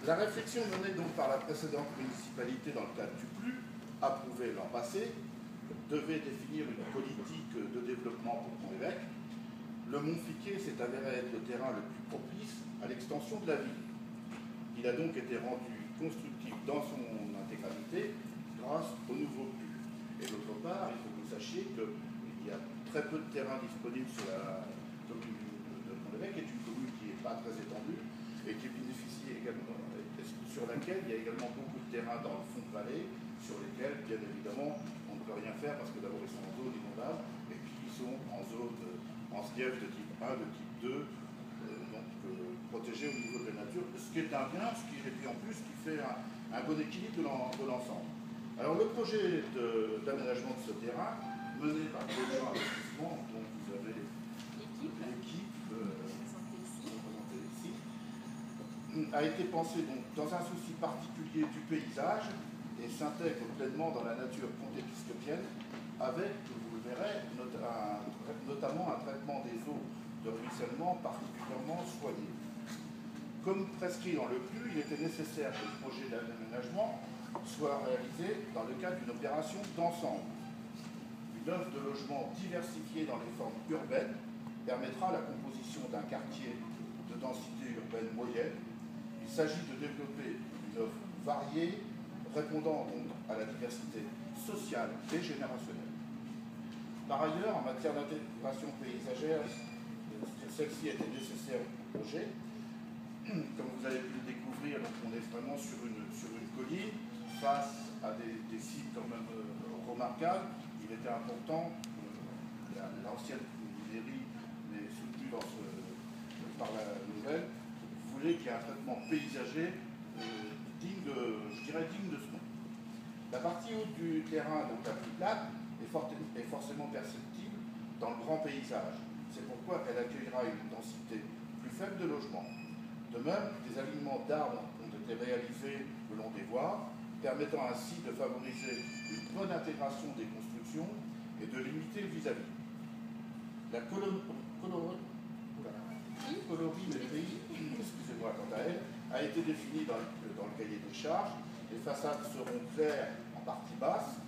La réflexion menée donc par la précédente municipalité dans le cadre du PLU, approuvé l'an passé, devait définir une politique de développement pour Pont-l'Évêque. Le Mont-Fiquet s'est avéré être le terrain le plus propice à l'extension de la ville. Il a donc été rendu constructif dans son intégralité grâce au nouveau PLU. Et d'autre part, il faut que vous sachiez qu'il y a très peu de terrain disponible sur la commune de Pont-l'Évêque, qui est une commune qui n'est pas très étendue et qui bénéficie également, sur laquelle il y a également beaucoup de terrains dans le fond de vallée, sur lesquels, bien évidemment, on ne peut rien faire parce que d'abord ils sont en zone inondable et puis ils sont en zone en SDF de type 1, de type 2, protégés au niveau de la nature, ce qui est un bien, et puis en plus qui fait un bon équilibre de l'ensemble. Alors le projet d'aménagement de ce terrain, mené par le gens investissement, dont vous avez l'équipe représentée ici, a été pensé donc dans un souci particulier du paysage et s'intègre pleinement dans la nature pontépiscopienne avec, vous le verrez, notamment un traitement des eaux de ruissellement particulièrement soigné. Comme prescrit dans le PLU, il était nécessaire que le projet d'aménagement soit réalisé dans le cadre d'une opération d'ensemble. Une offre de logement diversifiée dans les formes urbaines permettra la composition d'un quartier de densité urbaine moyenne. Il s'agit de développer une offre variée, répondant donc à la diversité sociale et générationnelle. Par ailleurs, en matière d'intégration paysagère, celle-ci était nécessaire au projet. Comme vous avez pu le découvrir, donc on est vraiment sur une colline, face à des sites quand même remarquables. Il était important, l'ancienne mairie, mais soutenue par la nouvelle, voulait qu'il y ait un traitement paysager digne de ce nom. La partie haute du terrain, donc la plus plate, est forcément perceptible dans le grand paysage. C'est pourquoi elle accueillera une densité plus faible de logements. De même, des alignements d'arbres ont été réalisés le long des voies, permettant ainsi de favoriser une bonne intégration des constructions et de limiter le vis-à-vis. La colorimétrie, excusez-moi, quant à elle, a été définie dans le cahier des charges. Les façades seront claires en partie basse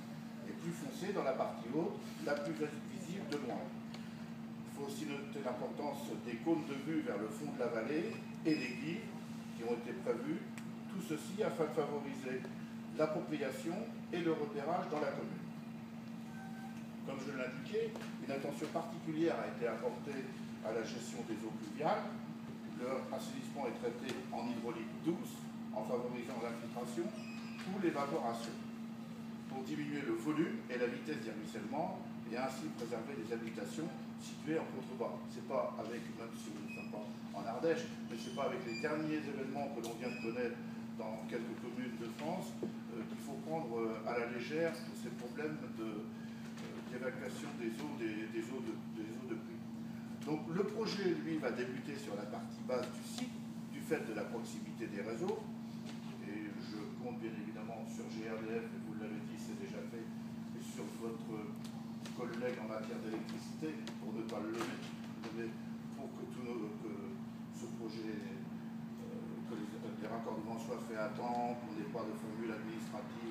et plus foncées dans la partie haute, la plus visible de loin. Il faut aussi noter l'importance des cônes de vue vers le fond de la vallée et les guides qui ont été prévus, tout ceci afin de favoriser l'appropriation et le repérage dans la commune. Comme je l'indiquais, une attention particulière a été apportée à la gestion des eaux pluviales. Leur assainissement est traité en hydraulique douce, en favorisant l'infiltration ou l'évaporation, pour diminuer le volume et la vitesse du ruissellement et ainsi préserver les habitations situées en contrebas. C'est pas avec, même si nous ne sommes pas en Ardèche, mais c'est pas avec les derniers événements que l'on vient de connaître dans quelques communes de France qu'il faut prendre à la légère ces problèmes d'évacuation des eaux de pluie. Donc le projet, lui, va débuter sur la partie basse du site, du fait de la proximité des réseaux. Et je compte bien évidemment sur GRDF, et vous l'avez dit, c'est déjà fait, et sur votre collègue en matière d'électricité, pour ne pas le lever, pour que ce projet, que les raccordements soient faits à temps, qu'on n'ait pas de formule administrative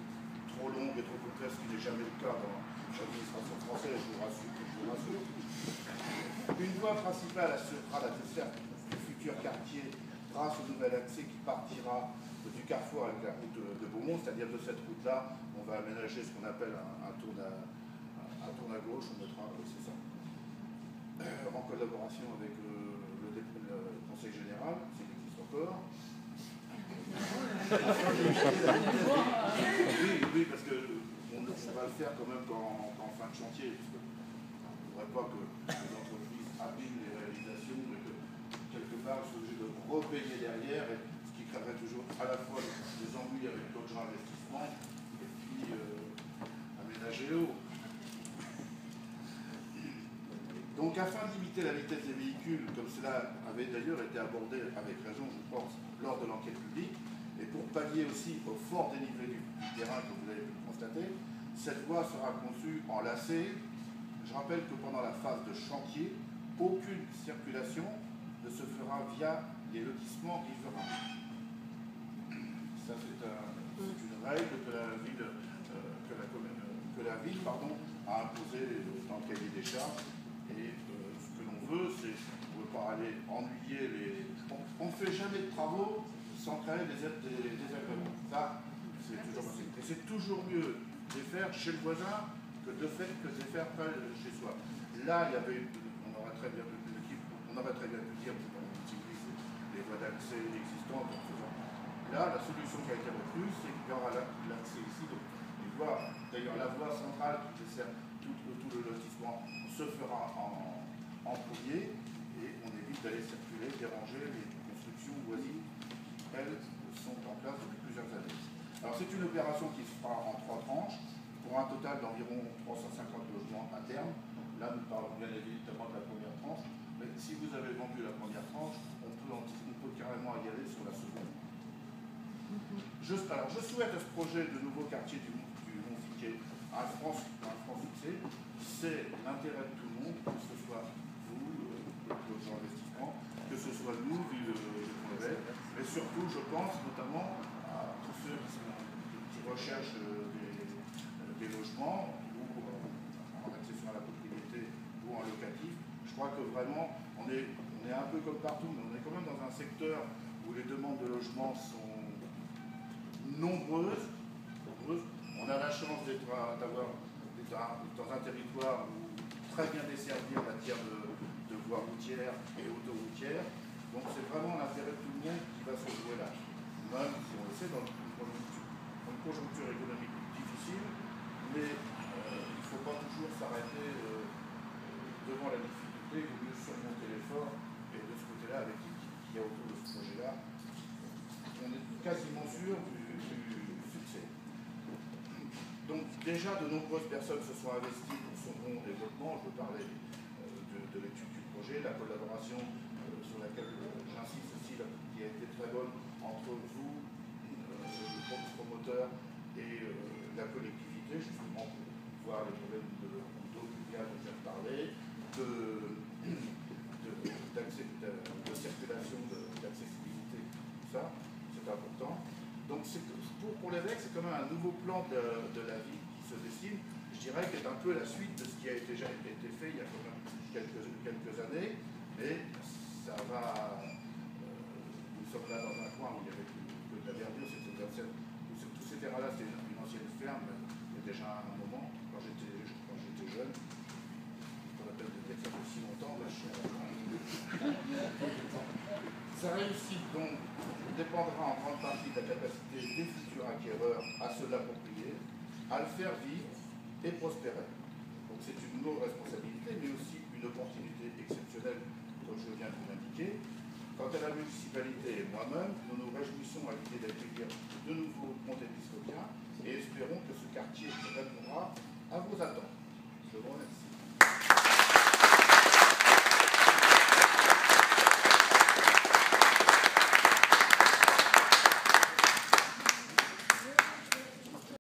trop longue et trop complexe, ce qui n'est jamais le cas dans l'administration française, je vous rassure. Une voie principale assurera la desserte du futur quartier grâce au nouvel accès qui partira du carrefour avec la route de Beaumont, c'est-à-dire de cette route-là, on va aménager ce qu'on appelle un tourne à gauche, on mettra, c'est ça, en collaboration avec le Conseil général, s'il existe encore. Oui, parce que on va le faire quand même en fin de chantier, parce que on ne voudrait pas que les entreprises abîment les réalisations et que quelque part ils soient obligés de repayer derrière, et ce qui créerait toujours à la fois des ennuis avec d'autres investissements et puis aménager haut. Donc afin de limiter la vitesse des véhicules, comme cela avait d'ailleurs été abordé avec raison, je pense, lors de l'enquête publique, et pour pallier aussi au fort dénivelé du terrain que vous avez pu constater, cette voie sera conçue en lacet. Je rappelle que pendant la phase de chantier, aucune circulation ne se fera via les lotissements riverains. règles que la ville a imposées dans le cahier des charges. Et ce que l'on veut, c'est, on ne veut pas aller ennuyer les... On ne fait jamais de travaux sans créer des agréments. Ça, c'est toujours possible. Et c'est toujours mieux de les faire chez le voisin que de les faire près chez soi. Là, il y avait, on aurait très bien pu dire qu'on utilise les voies d'accès existantes en faisant. Là, la solution qui a été retenue, c'est qu'il y aura l'accès ici. Donc, d'ailleurs, la voie centrale qui dessert tout le lotissement se fera en premier et on évite d'aller circuler, déranger les constructions voisines qui, elles, sont en place depuis plusieurs années. Alors, c'est une opération qui se fera en 3 tranches pour un total d'environ 350 logements à terme. Là, nous parlons bien évidemment de la première tranche, mais si vous avez vendu la première tranche, on peut carrément y aller sur la seconde. Alors, je souhaite à ce projet de nouveau quartier du Mont-Fiquet un franc succès. C'est l'intérêt de tout le monde, que ce soit vous, votre investissement, que ce soit nous, ville de Pont-l'Évêque, mais surtout, je pense notamment à tous ceux qui recherchent des logements ou en accession à la propriété ou en locatif. Je crois que vraiment, on est un peu comme partout, mais on est quand même dans un secteur où les demandes de logement sont nombreuses. On a la chance d'avoir dans un territoire où très bien desservi en matière de voies routières et autoroutières. Donc c'est vraiment l'intérêt de tout le monde qui va se jouer là. Même si on le sait, dans une conjoncture économique difficile, mais il ne faut pas toujours s'arrêter devant la difficulté. Il vaut mieux surmonter l'effort. Et de ce côté-là, avec l'équipe qu'il y a autour de ce projet-là, on est quasiment sûr du succès. Donc déjà, de nombreuses personnes se sont investies pour son bon développement. Je parlais de l'étude du projet, la collaboration sur laquelle j'insiste aussi, qui a été très bonne entre vous, le promoteur et la collectivité, justement pour voir les problèmes d'eau pluviale dont je viens de parler, de circulation, d'accessibilité, tout ça, c'est important. Donc pour l'Évêque, c'est quand même un nouveau plan de la ville qui se dessine, je dirais qu'il est un peu la suite de ce qui a déjà été fait il y a quand même quelques années, mais ça va... nous sommes là dans un coin où il y avait que de la verdure, tous ces terrains-là, c'était une ancienne ferme, il y a déjà un moment, quand j'étais jeune, on appelle de dire que ça fait si longtemps, là, je suis Sa réussite donc dépendra en grande partie de la capacité des futurs acquéreurs à se l'approprier, à le faire vivre et prospérer. Donc c'est une lourde responsabilité, mais aussi une opportunité exceptionnelle, comme je viens de vous l'indiquer. Quant à la municipalité et moi-même, nous nous réjouissons à l'idée d'accueillir de nouveaux Montépiscopiens et espérons que ce quartier répondra à vos attentes. Je vous remercie.